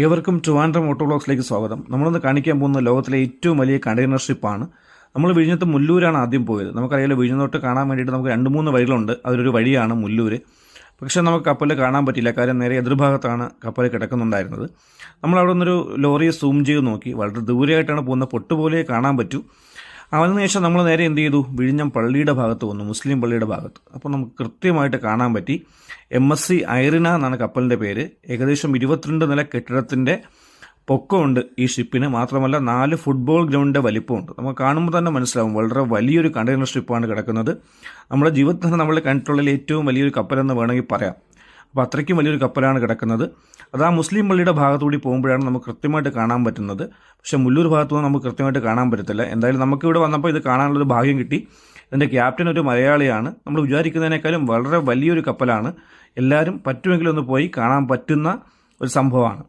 ഏവർക്കും ട്രിവാൻഡ്രം ഓട്ടോ വ്ളോഗ്സിലേക്ക് സ്വാഗതം. നമ്മളിന്ന് കാണിക്കാൻ പോകുന്ന ലോകത്തിലെ ഏറ്റവും വലിയ കണ്ടെയ്നർ ഷിപ്പാണ്. നമ്മൾ വിഴിഞ്ഞത്ത് മുല്ലൂരാണ് ആദ്യം പോയത്. നമുക്കറിയാലോ, വിഴിഞ്ഞത്തോട്ട് കാണാൻ വേണ്ടിയിട്ട് നമുക്ക് 2-3 വഴികളുണ്ട്. അതിലൊരു വഴിയാണ് മുല്ലൂർ. പക്ഷേ നമുക്ക് കപ്പൽ കാണാൻ പറ്റില്ല, കാര്യം നേരെ എതിർഭാഗത്താണ് കപ്പൽ കിടക്കുന്നുണ്ടായിരുന്നത്. നമ്മളവിടെ നിന്നൊരു ലോറിയെ സൂം ചെയ്ത് നോക്കി. വളരെ ദൂരെയായിട്ടാണ് പോകുന്ന, പൊട്ടുപോലെ കാണാൻ പറ്റൂ. അതിനുശേഷം നമ്മൾ നേരെ എന്ത് ചെയ്തു, വിഴിഞ്ഞം പള്ളിയുടെ ഭാഗത്ത് വന്നു, മുസ്ലിം പള്ളിയുടെ ഭാഗത്ത്. അപ്പോൾ നമുക്ക് കൃത്യമായിട്ട് കാണാൻ പറ്റി. MSC ഐറിന എന്നാണ് കപ്പലിൻ്റെ പേര്. ഏകദേശം 22 നില കെട്ടിടത്തിൻ്റെ പൊക്കമുണ്ട് ഈ ഷിപ്പിന്. മാത്രമല്ല 4 ഫുട്ബോൾ ഗ്രൗണ്ടിൻ്റെ വലിപ്പമുണ്ട്. നമുക്ക് കാണുമ്പോൾ തന്നെ മനസ്സിലാവും, വളരെ വലിയൊരു കണ്ടെയ്നർ ഷിപ്പാണ് കിടക്കുന്നത്. നമ്മുടെ ജീവിതത്തിൽ തന്നെ നമ്മൾ കണ്ടിട്ടുള്ള ഏറ്റവും വലിയൊരു കപ്പലെന്ന് വേണമെങ്കിൽ പറയാം. അപ്പോൾ അത്രയ്ക്കും വലിയൊരു കപ്പലാണ് കിടക്കുന്നത്. അത് ആ മുസ്ലിം പള്ളിയുടെ ഭാഗത്തുകൂടി പോകുമ്പോഴാണ് നമുക്ക് കൃത്യമായിട്ട് കാണാൻ പറ്റുന്നത്. പക്ഷേ മുല്ലൂർ ഭാഗത്തുനിന്ന് നമുക്ക് കൃത്യമായിട്ട് കാണാൻ പറ്റത്തില്ല. എന്തായാലും നമുക്കിവിടെ വന്നപ്പോൾ ഇത് കാണാനുള്ളൊരു ഭാഗ്യം കിട്ടി. ഇതിൻ്റെ ക്യാപ്റ്റൻ ഒരു മലയാളിയാണ്. നമ്മൾ വിചാരിക്കുന്നതിനേക്കാളും വളരെ വലിയൊരു കപ്പലാണ്. എല്ലാവരും പറ്റുമെങ്കിലും ഒന്ന് പോയി കാണാൻ പറ്റുന്ന ഒരു സംഭവമാണ്.